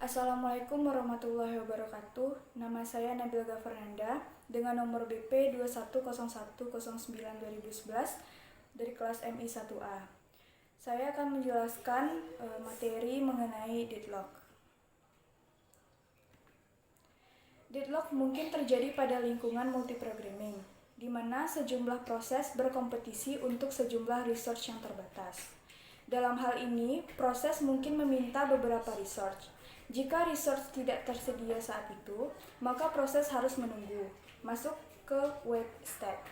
Assalamualaikum warahmatullahi wabarakatuh. Nama saya Nabilga Fernanda dengan nomor BP 210109-2011 dari kelas MI 1A. Saya akan menjelaskan materi mengenai deadlock. Deadlock mungkin terjadi pada lingkungan multiprogramming, di mana sejumlah proses berkompetisi untuk sejumlah resource yang terbatas. Dalam hal ini, proses mungkin meminta beberapa resource. Jika resource tidak tersedia saat itu, maka proses harus menunggu, masuk ke wait state.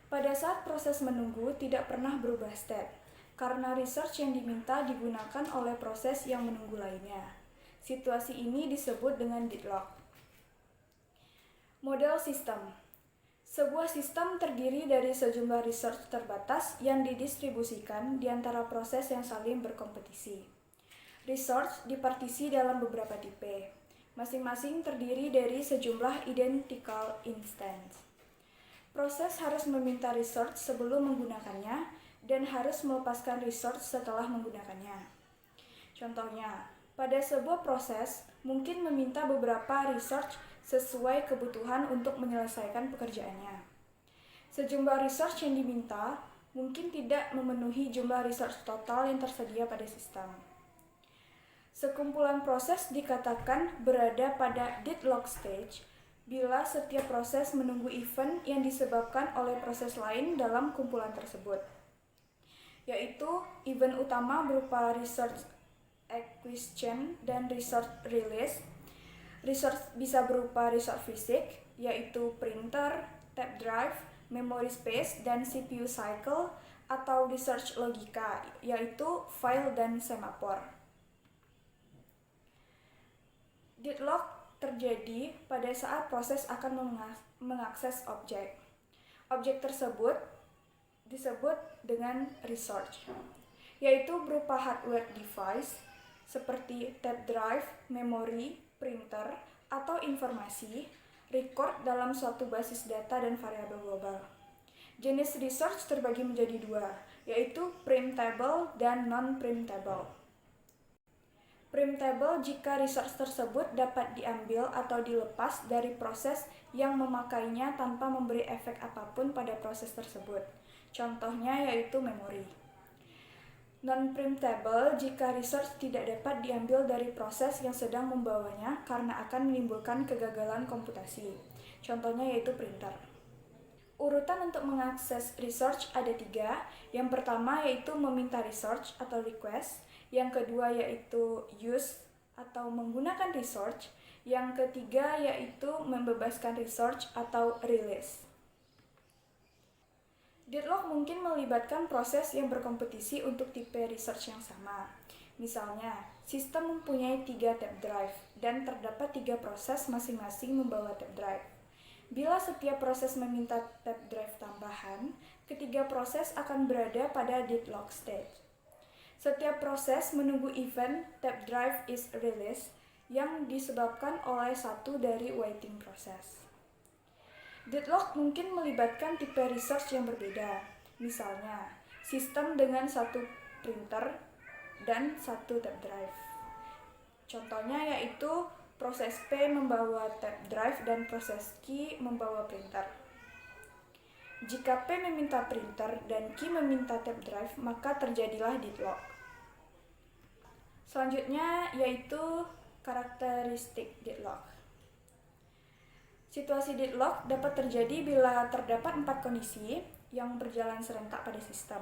Pada saat proses menunggu tidak pernah berubah state, karena resource yang diminta digunakan oleh proses yang menunggu lainnya. Situasi ini disebut dengan deadlock. Model sistem. Sebuah sistem terdiri dari sejumlah resource terbatas yang didistribusikan di antara proses yang saling berkompetisi. Resource dipartisi dalam beberapa tipe, masing-masing terdiri dari sejumlah identical instance. Proses harus meminta resource sebelum menggunakannya dan harus melepaskan resource setelah menggunakannya. Contohnya, pada sebuah proses mungkin meminta beberapa resource sesuai kebutuhan untuk menyelesaikan pekerjaannya. Sejumlah resource yang diminta mungkin tidak memenuhi jumlah resource total yang tersedia pada sistem. Sekumpulan proses dikatakan berada pada deadlock stage bila setiap proses menunggu event yang disebabkan oleh proses lain dalam kumpulan tersebut, yaitu event utama berupa resource acquisition dan resource release. Resource bisa berupa resource fisik, yaitu printer, tape drive, memory space, dan CPU cycle, atau resource logika, yaitu file dan semafor. Deadlock terjadi pada saat proses akan mengakses objek. Objek tersebut disebut dengan resource, yaitu berupa hardware device seperti tape drive, memori, printer, atau informasi record dalam suatu basis data dan variabel global. Jenis resource terbagi menjadi dua, yaitu printable dan non-printable. Printable jika resource tersebut dapat diambil atau dilepas dari proses yang memakainya tanpa memberi efek apapun pada proses tersebut. Contohnya yaitu memori. Non-printable jika resource tidak dapat diambil dari proses yang sedang membawanya karena akan menimbulkan kegagalan komputasi. Contohnya yaitu printer. Urutan untuk mengakses resource ada 3. Yang pertama yaitu meminta resource atau request. Yang kedua yaitu use atau menggunakan resource. Yang ketiga yaitu membebaskan resource atau release. Deadlock mungkin melibatkan proses yang berkompetisi untuk tipe resource yang sama. Misalnya, sistem mempunyai 3 tape drive dan terdapat 3 proses masing-masing membawa tape drive. Bila setiap proses meminta tape drive tambahan, ketiga proses akan berada pada deadlock stage. Setiap proses menunggu event tape drive is released yang disebabkan oleh satu dari waiting process. Deadlock mungkin melibatkan tipe resource yang berbeda. Misalnya, sistem dengan satu printer dan satu tape drive. Contohnya yaitu proses P membawa tape drive dan proses Q membawa printer. Jika P meminta printer dan Q meminta tape drive, maka terjadilah deadlock. Selanjutnya yaitu karakteristik deadlock. Situasi deadlock dapat terjadi bila terdapat 4 kondisi yang berjalan serentak pada sistem.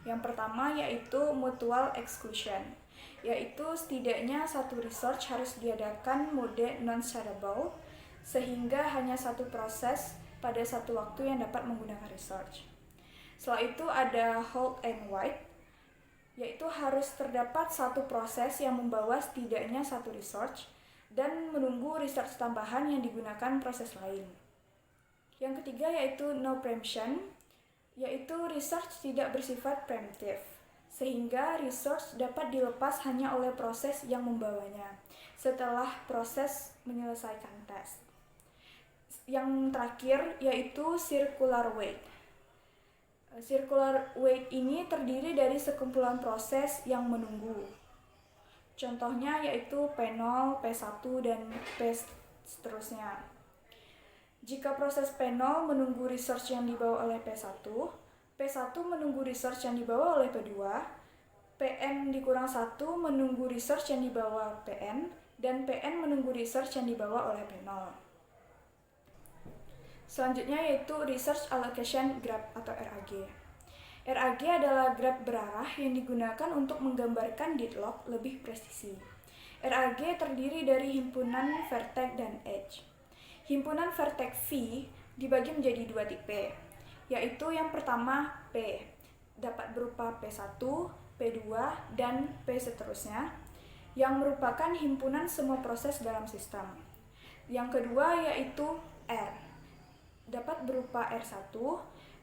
Yang pertama yaitu mutual exclusion, yaitu setidaknya satu resource harus diadakan mode non-shareable sehingga hanya satu proses pada satu waktu yang dapat menggunakan resource. Setelah itu ada hold and wait, yaitu harus terdapat satu proses yang membawa setidaknya satu resource dan menunggu resource tambahan yang digunakan proses lain. Yang ketiga yaitu no preemption, yaitu resource tidak bersifat preemptive, sehingga resource dapat dilepas hanya oleh proses yang membawanya setelah proses menyelesaikan tes. Yang terakhir yaitu circular wait. Circular wait ini terdiri dari sekumpulan proses yang menunggu. Contohnya yaitu P0, P1, dan P seterusnya. Jika proses P0 menunggu research yang dibawa oleh P1, P1 menunggu research yang dibawa oleh P2, Pn dikurang 1 menunggu research yang dibawa Pn, dan Pn menunggu research yang dibawa oleh P0. Selanjutnya yaitu Research Allocation Graph atau RAG. RAG adalah graf berarah yang digunakan untuk menggambarkan deadlock lebih presisi. RAG terdiri dari himpunan vertex dan edge. Himpunan vertex V dibagi menjadi dua tipe, yaitu yang pertama P, dapat berupa P1, P2, dan P seterusnya, yang merupakan himpunan semua proses dalam sistem. Yang kedua yaitu R, dapat berupa R1,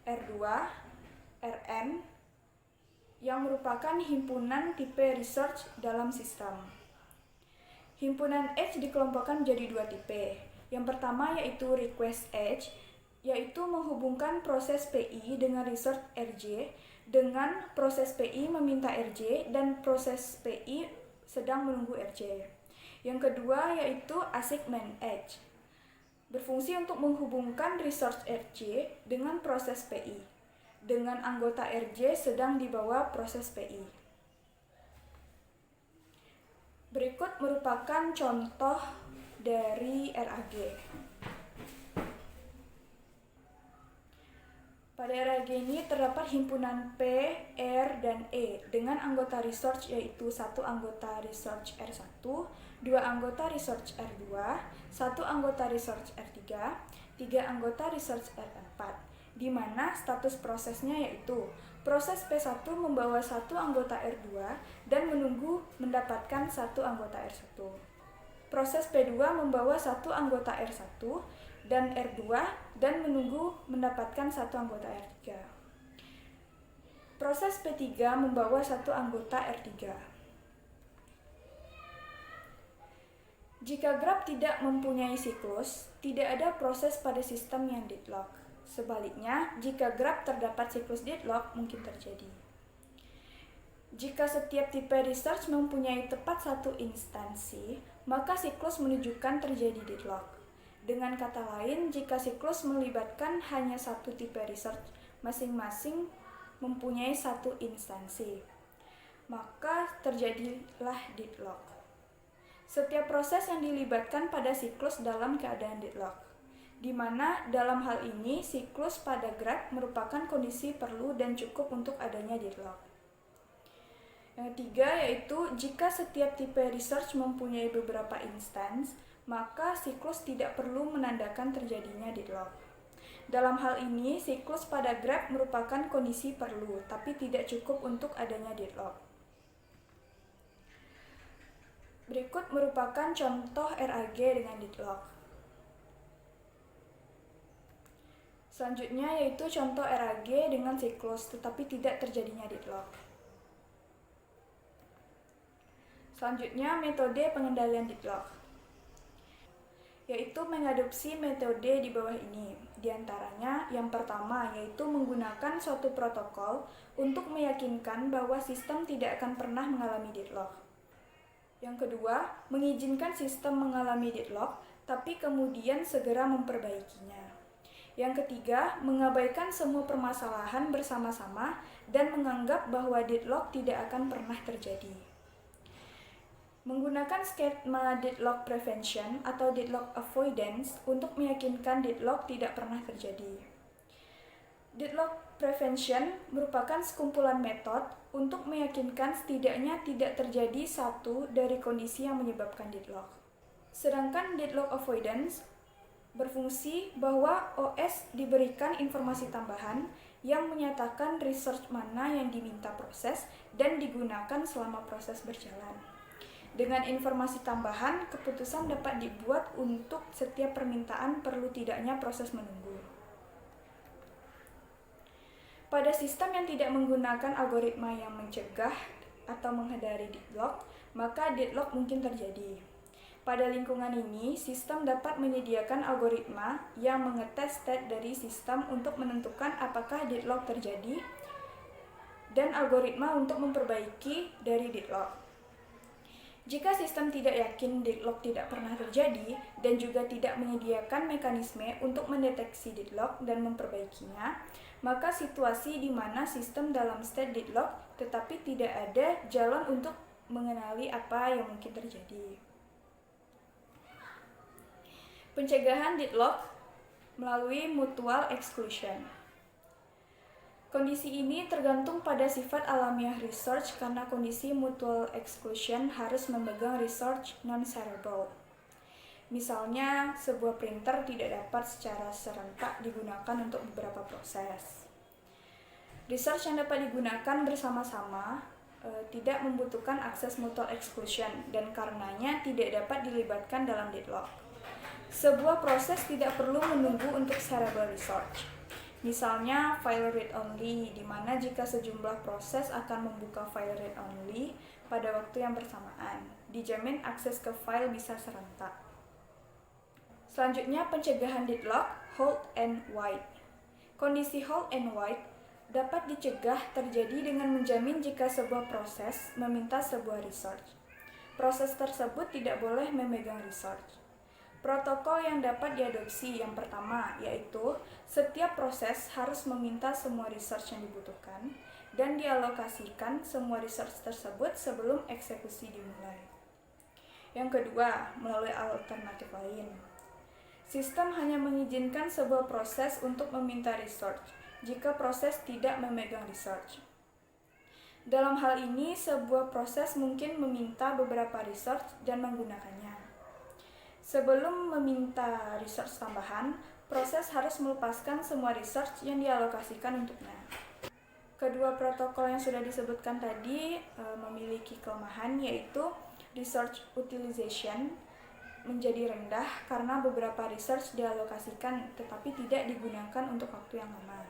R2, Rn, yang merupakan himpunan tipe research dalam sistem. Himpunan edge dikelompokkan menjadi dua tipe. Yang pertama yaitu request edge, yaitu menghubungkan proses PI dengan research RJ dengan proses PI meminta RJ dan proses PI sedang menunggu RJ. Yang kedua yaitu assignment edge, berfungsi untuk menghubungkan research RJ dengan proses PI dengan anggota RJ sedang di bawah proses PI. Berikut merupakan contoh dari RAG. Pada RAG ini terdapat himpunan P, R, dan E dengan anggota research yaitu satu anggota research R1, dua anggota research R2, satu anggota research R3, tiga anggota research R4. Di mana status prosesnya yaitu proses P1 membawa satu anggota R2 dan menunggu mendapatkan satu anggota R1. Proses P2 membawa satu anggota R1 dan R2 dan menunggu mendapatkan satu anggota R3. Proses P3 membawa satu anggota R3. Jika graf tidak mempunyai siklus, tidak ada proses pada sistem yang deadlock. Sebaliknya, jika graf terdapat siklus deadlock, mungkin terjadi. Jika setiap tipe research mempunyai tepat satu instansi, maka siklus menunjukkan terjadi deadlock. Dengan kata lain, jika siklus melibatkan hanya satu tipe research, masing-masing mempunyai satu instansi, maka terjadilah deadlock. Setiap proses yang dilibatkan pada siklus dalam keadaan deadlock, di mana dalam hal ini siklus pada graf merupakan kondisi perlu dan cukup untuk adanya deadlock. Yang ketiga yaitu jika setiap tipe research mempunyai beberapa instance, maka siklus tidak perlu menandakan terjadinya deadlock. Dalam hal ini, siklus pada graf merupakan kondisi perlu, tapi tidak cukup untuk adanya deadlock. Berikut merupakan contoh RAG dengan deadlock. Selanjutnya yaitu contoh RAG dengan siklus tetapi tidak terjadinya deadlock. Selanjutnya metode pengendalian deadlock, yaitu mengadopsi metode di bawah ini. Di antaranya yang pertama yaitu menggunakan suatu protokol untuk meyakinkan bahwa sistem tidak akan pernah mengalami deadlock. Yang kedua, mengizinkan sistem mengalami deadlock tapi kemudian segera memperbaikinya. Yang ketiga, mengabaikan semua permasalahan bersama-sama dan menganggap bahwa deadlock tidak akan pernah terjadi. Menggunakan skema deadlock prevention atau deadlock avoidance untuk meyakinkan deadlock tidak pernah terjadi. Deadlock prevention merupakan sekumpulan metode untuk meyakinkan setidaknya tidak terjadi satu dari kondisi yang menyebabkan deadlock. Sedangkan deadlock avoidance berfungsi bahwa OS diberikan informasi tambahan yang menyatakan research mana yang diminta proses dan digunakan selama proses berjalan. Dengan informasi tambahan, keputusan dapat dibuat untuk setiap permintaan perlu tidaknya proses menunggu. Pada sistem yang tidak menggunakan algoritma yang mencegah atau menghindari deadlock, maka deadlock mungkin terjadi. Pada lingkungan ini, sistem dapat menyediakan algoritma yang mengetes state dari sistem untuk menentukan apakah deadlock terjadi dan algoritma untuk memperbaiki dari deadlock. Jika sistem tidak yakin deadlock tidak pernah terjadi dan juga tidak menyediakan mekanisme untuk mendeteksi deadlock dan memperbaikinya, maka situasi di mana sistem dalam state deadlock tetapi tidak ada jalan untuk mengenali apa yang mungkin terjadi. Pencegahan deadlock melalui mutual exclusion. Kondisi ini tergantung pada sifat alamiah research karena kondisi mutual exclusion harus memegang research non-shareable. Misalnya, sebuah printer tidak dapat secara serentak digunakan untuk beberapa proses. Research yang dapat digunakan bersama-sama tidak membutuhkan akses mutual exclusion dan karenanya tidak dapat dilibatkan dalam deadlock. Sebuah proses tidak perlu menunggu untuk shareable research. Misalnya file read only, di mana jika sejumlah proses akan membuka file read only pada waktu yang bersamaan, dijamin akses ke file bisa serentak. Selanjutnya, pencegahan deadlock hold and wait. Kondisi hold and wait dapat dicegah terjadi dengan menjamin jika sebuah proses meminta sebuah research. Proses tersebut tidak boleh memegang research. Protokol yang dapat diadopsi yang pertama yaitu setiap proses harus meminta semua research yang dibutuhkan dan dialokasikan semua research tersebut sebelum eksekusi dimulai. Yang kedua, melalui alternatif lain. Sistem hanya mengizinkan sebuah proses untuk meminta research jika proses tidak memegang research. Dalam hal ini, sebuah proses mungkin meminta beberapa research dan menggunakannya. Sebelum meminta research tambahan, proses harus melepaskan semua research yang dialokasikan untuknya. Kedua protokol yang sudah disebutkan tadi memiliki kelemahan, yaitu research utilization menjadi rendah karena beberapa research dialokasikan tetapi tidak digunakan untuk waktu yang lama.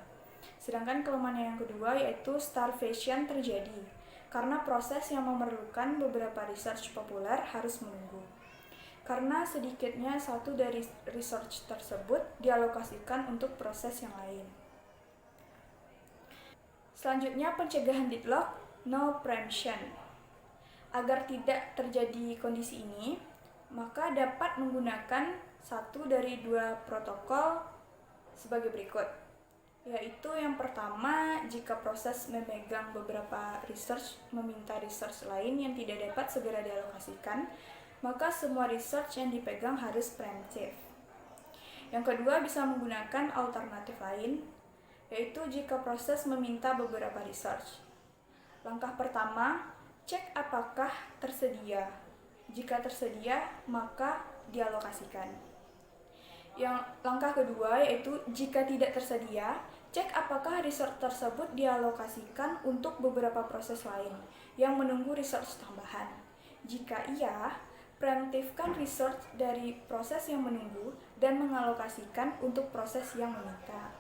Sedangkan kelemahan yang kedua yaitu starvation terjadi karena proses yang memerlukan beberapa research populer harus menunggu. Karena sedikitnya satu dari research tersebut dialokasikan untuk proses yang lain. Selanjutnya, pencegahan deadlock, no preemption. Agar tidak terjadi kondisi ini, maka dapat menggunakan satu dari dua protokol sebagai berikut. Yaitu yang pertama, jika proses memegang beberapa research, meminta research lain yang tidak dapat segera dialokasikan, maka semua research yang dipegang harus preemptive. Yang kedua, bisa menggunakan alternatif lain, yaitu jika proses meminta beberapa research. Langkah pertama, cek apakah tersedia. Jika tersedia, maka dialokasikan. Yang langkah kedua, yaitu jika tidak tersedia, cek apakah research tersebut dialokasikan untuk beberapa proses lain yang menunggu research tambahan. Jika iya, preemptifkan research dari proses yang menunggu dan mengalokasikan untuk proses yang meminta.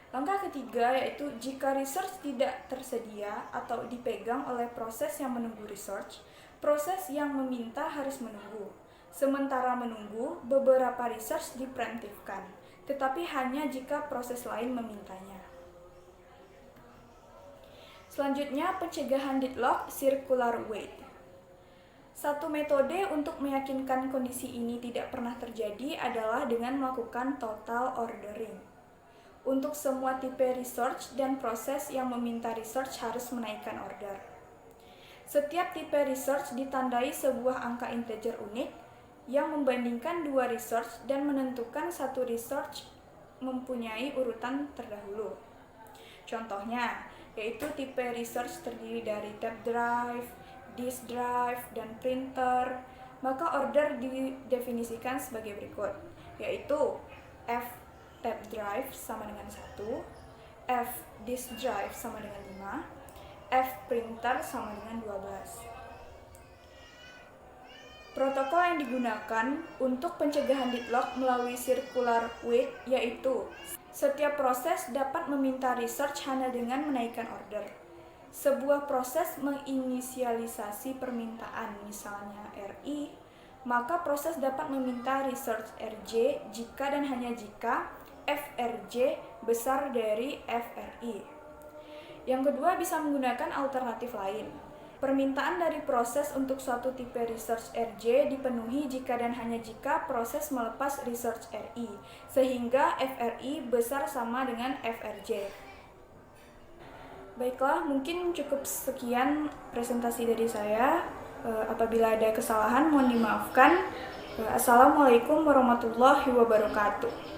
Langkah ketiga yaitu jika research tidak tersedia atau dipegang oleh proses yang menunggu research, proses yang meminta harus menunggu. Sementara menunggu, beberapa research dipreemptifkan, tetapi hanya jika proses lain memintanya. Selanjutnya, pencegahan deadlock circular wait. Satu metode untuk meyakinkan kondisi ini tidak pernah terjadi adalah dengan melakukan total ordering. Untuk semua tipe research dan proses yang meminta research harus menaikkan order. Setiap tipe research ditandai sebuah angka integer unik yang membandingkan dua research dan menentukan satu research mempunyai urutan terdahulu. Contohnya, yaitu tipe research terdiri dari tab drive, disk drive, dan printer, maka order didefinisikan sebagai berikut, yaitu F tab drive sama dengan 1, F disk drive sama dengan 5, F printer sama dengan 12. Protokol yang digunakan untuk pencegahan deadlock melalui circular wait yaitu setiap proses dapat meminta research hanya dengan menaikkan order. Sebuah proses menginisialisasi permintaan, misalnya RI, maka proses dapat meminta research RJ jika dan hanya jika FRJ besar dari FRI. Yang kedua, bisa menggunakan alternatif lain, Permintaan dari proses untuk suatu tipe research RJ dipenuhi jika dan hanya jika proses melepas research RI, sehingga FRI besar sama dengan FRJ. Baiklah, mungkin cukup sekian presentasi dari saya. Apabila ada kesalahan, mohon dimaafkan. Assalamualaikum warahmatullahi wabarakatuh.